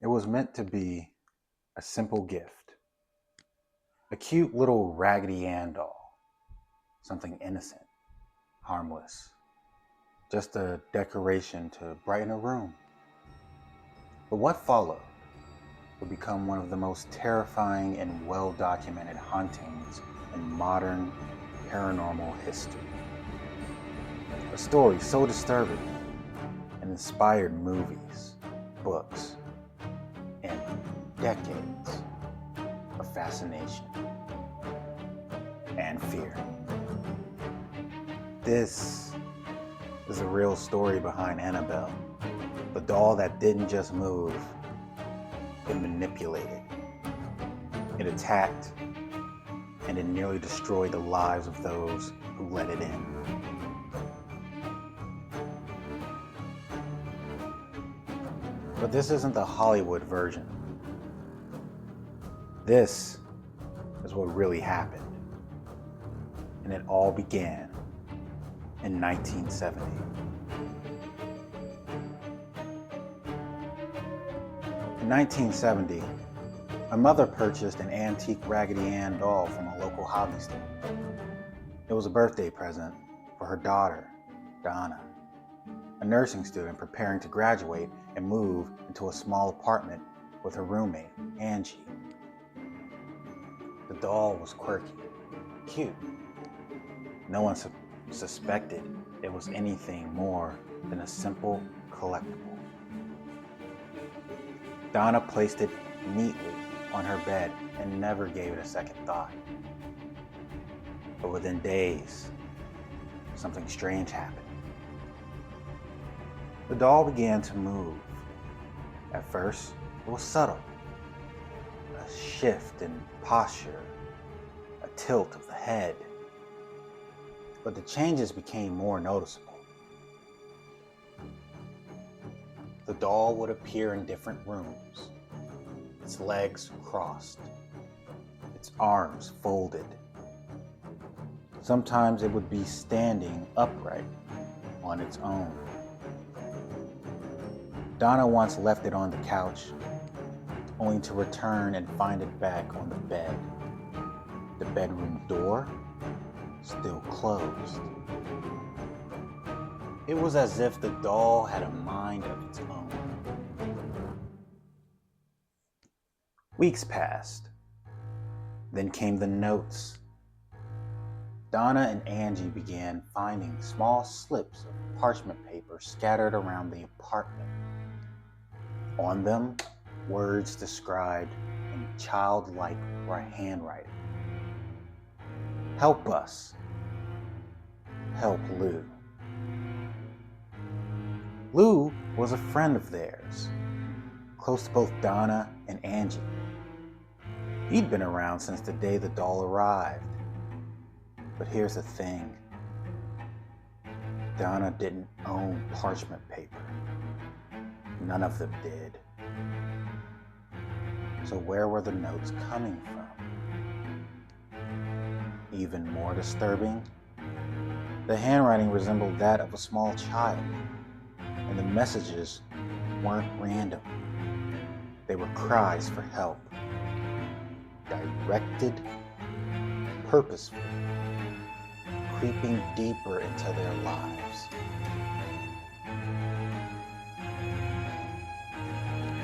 It was meant to be a simple gift, a cute little Raggedy Ann doll, something innocent, harmless, just a decoration to brighten a room. But what followed would become one of the most terrifying and well-documented hauntings in modern paranormal history. A story so disturbing and inspired movies, books, and decades of fascination and fear. This is the real story behind Annabelle, the doll that didn't just move, it manipulated, it attacked, and it nearly destroyed the lives of those who let it in. But this isn't the Hollywood version. This is what really happened. And it all began in 1970. In 1970, my mother purchased an antique Raggedy Ann doll from a local hobby store. It was a birthday present for her daughter, Donna, a nursing student preparing to graduate and move into a small apartment with her roommate, Angie. The doll was quirky, cute. No one suspected it was anything more than a simple collectible. Donna placed it neatly on her bed and never gave it a second thought. But within days, something strange happened. The doll began to move. At first, it was subtle. A shift in posture, a tilt of the head. But the changes became more noticeable. The doll would appear in different rooms, its legs crossed, its arms folded. Sometimes it would be standing upright on its own. Donna once left it on the couch, only to return and find it back on the bed. The bedroom door still closed. It was as if the doll had a mind of its own. Weeks passed. Then came the notes. Donna and Angie began finding small slips of parchment paper scattered around the apartment. On them, words described in childlike handwriting. Help us. Help Lou. Lou was a friend of theirs, close to both Donna and Angie. He'd been around since the day the doll arrived. But here's the thing. Donna didn't own parchment paper. None of them did. So where were the notes coming from? Even more disturbing, the handwriting resembled that of a small child, and the messages weren't random. They were cries for help, directed, purposeful, creeping deeper into their lives.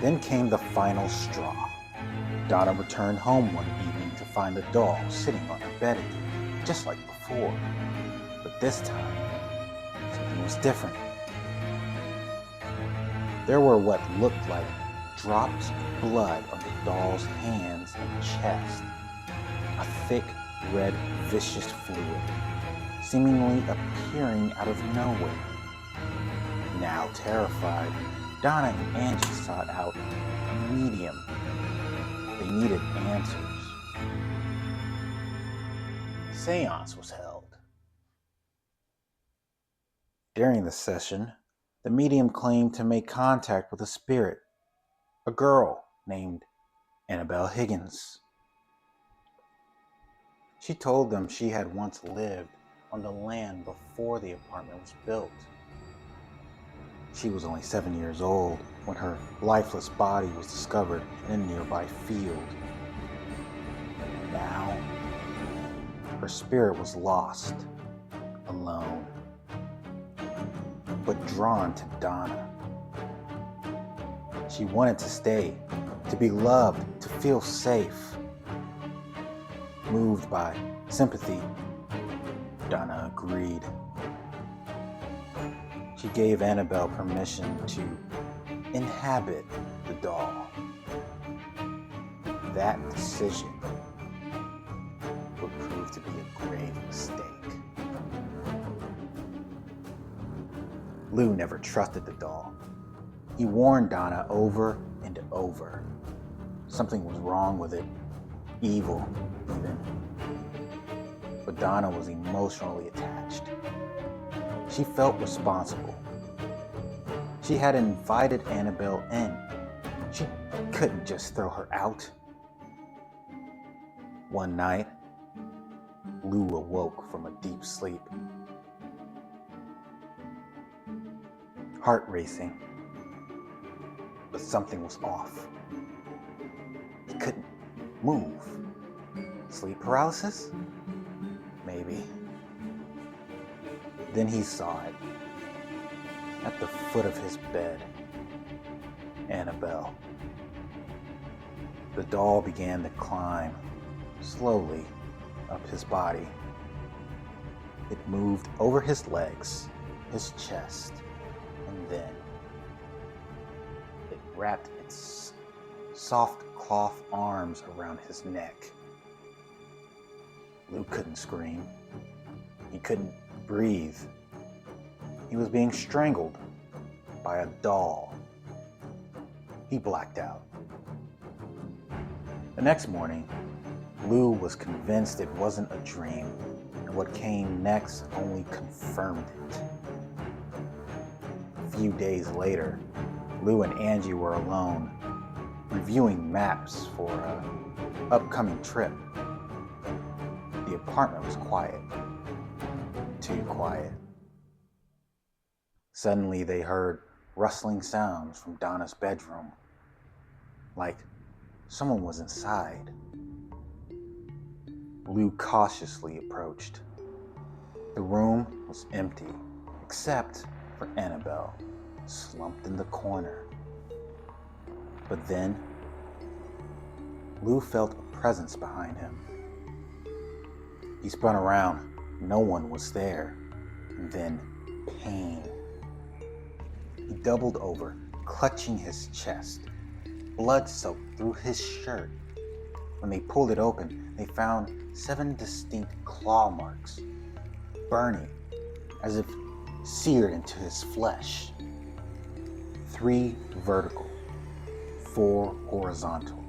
Then came the final straw. Donna returned home one evening to find the doll sitting on her bed again, just like before. But this time, something was different. There were what looked like drops of blood on the doll's hands and chest. A thick, red, viscous fluid, seemingly appearing out of nowhere. Now terrified, Donna and Angie sought out a medium. They needed answers. A seance was held. During the session, the medium claimed to make contact with a spirit, a girl named Annabelle Higgins. She told them she had once lived on the land before the apartment was built. She was only 7 years old when her lifeless body was discovered in a nearby field. And now, her spirit was lost, alone, but drawn to Donna. She wanted to stay, to be loved, to feel safe. Moved by sympathy, Donna agreed. She gave Annabelle permission to inhabit the doll. That decision would prove to be a grave mistake. Lou never trusted the doll. He warned Donna over and over. Something was wrong with it, evil even. But Donna was emotionally attached. She felt responsible. She had invited Annabelle in. She couldn't just throw her out. One night, Lou awoke from a deep sleep. Heart racing, but something was off. He couldn't move. Sleep paralysis? Maybe. Then he saw it. At the foot of his bed, Annabelle. The doll began to climb slowly up his body. It moved over his legs, his chest, and then it wrapped its soft cloth arms around his neck. Lou couldn't scream. He couldn't breathe. He was being strangled by a doll. He blacked out. The next morning, Lou was convinced it wasn't a dream, and what came next only confirmed it. A few days later, Lou and Angie were alone, reviewing maps for an upcoming trip. The apartment was quiet. Too quiet. Suddenly they heard rustling sounds from Donna's bedroom, like someone was inside. Lou cautiously approached. The room was empty, except for Annabelle, slumped in the corner. But then, Lou felt a presence behind him. He spun around. No one was there. And then, pain. He doubled over, clutching his chest. Blood soaked through his shirt. When they pulled it open, they found 7 distinct claw marks, burning, as if seared into his flesh. 3 vertical, 4 horizontal.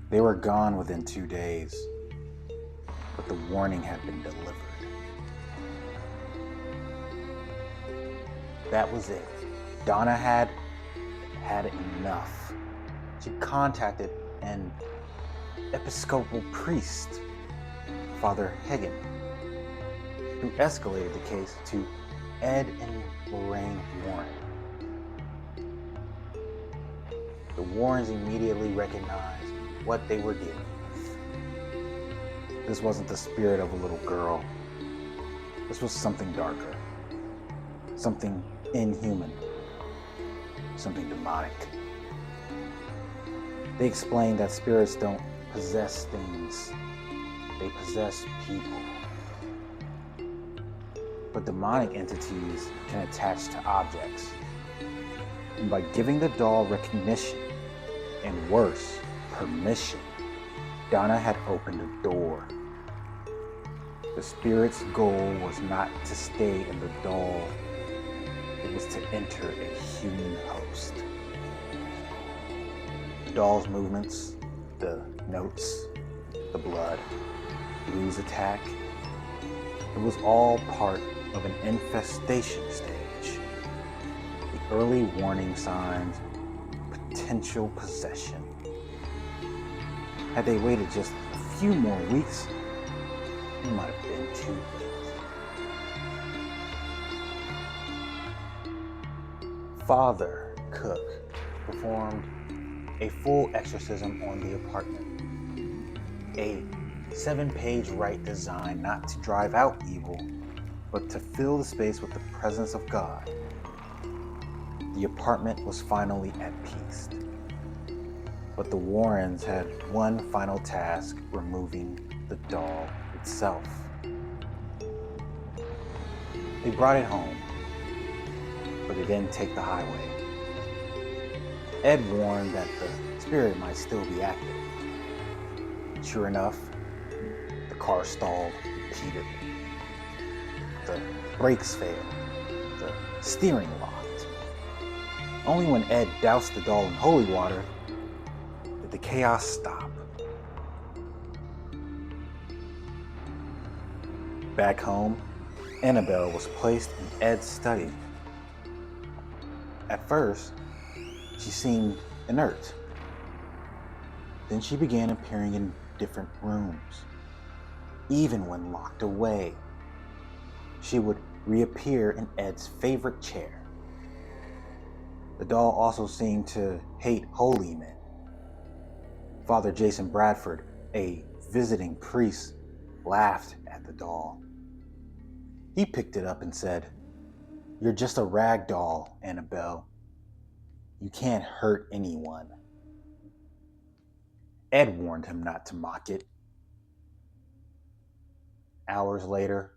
They were gone within 2 days, but the warning had been delivered. That was it. Donna had enough. She contacted an Episcopal priest, Father Hagen, who escalated the case to Ed and Lorraine Warren. The Warrens immediately recognized what they were dealing with. This wasn't the spirit of a little girl. This was something darker, something inhuman, something demonic. They explained that spirits don't possess things, they possess people. But demonic entities can attach to objects. And by giving the doll recognition, and worse, permission, Donna had opened a door. The spirit's goal was not to stay in the doll, it was to enter a human host. The doll's movements, the notes, the blood, Lou's attack, it was all part of an infestation stage. The early warning signs, potential possession. Had they waited just a few more weeks, it might have been too late. father, Cook, performed a full exorcism on the apartment. A 7-page rite designed not to drive out evil, but to fill the space with the presence of God. The apartment was finally at peace. But the Warrens had one final task: removing the doll itself. They brought it home, but it didn't take the highway. Ed warned that the spirit might still be active. Sure enough, the car stalled repeatedly. The brakes failed. The steering locked. Only when Ed doused the doll in holy water did the chaos stop. Back home, Annabelle was placed in Ed's study. At first, she seemed inert. Then she began appearing in different rooms. Even when locked away, she would reappear in Ed's favorite chair. The doll also seemed to hate holy men. Father Jason Bradford, a visiting priest, laughed at the doll. He picked it up and said, "You're just a rag doll, Annabelle. You can't hurt anyone." Ed warned him not to mock it. Hours later,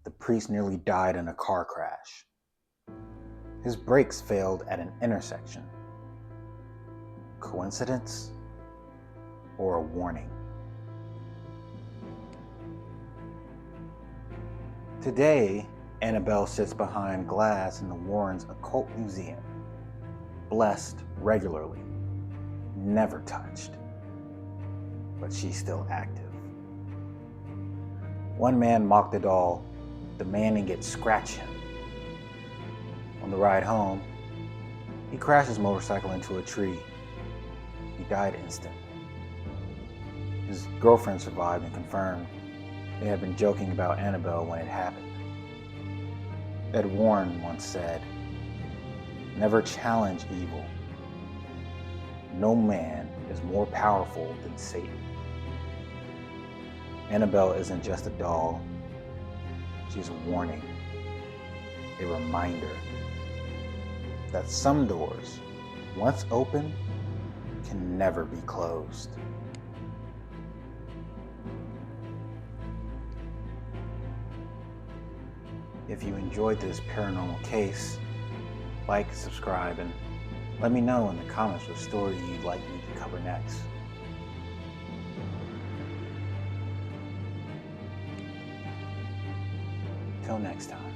the priest nearly died in a car crash. His brakes failed at an intersection. Coincidence or a warning? Today, Annabelle sits behind glass in the Warrens' occult museum, blessed regularly, never touched, but she's still active. One man mocked the doll, demanding it scratch him. On the ride home, he crashed his motorcycle into a tree. He died instantly. His girlfriend survived and confirmed they had been joking about Annabelle when it happened. Ed Warren once said, "Never challenge evil. No man is more powerful than Satan." Annabelle isn't just a doll. She's a warning, a reminder that some doors, once open, can never be closed. If you enjoyed this paranormal case, like, subscribe, and let me know in the comments what story you'd like me to cover next. Till next time.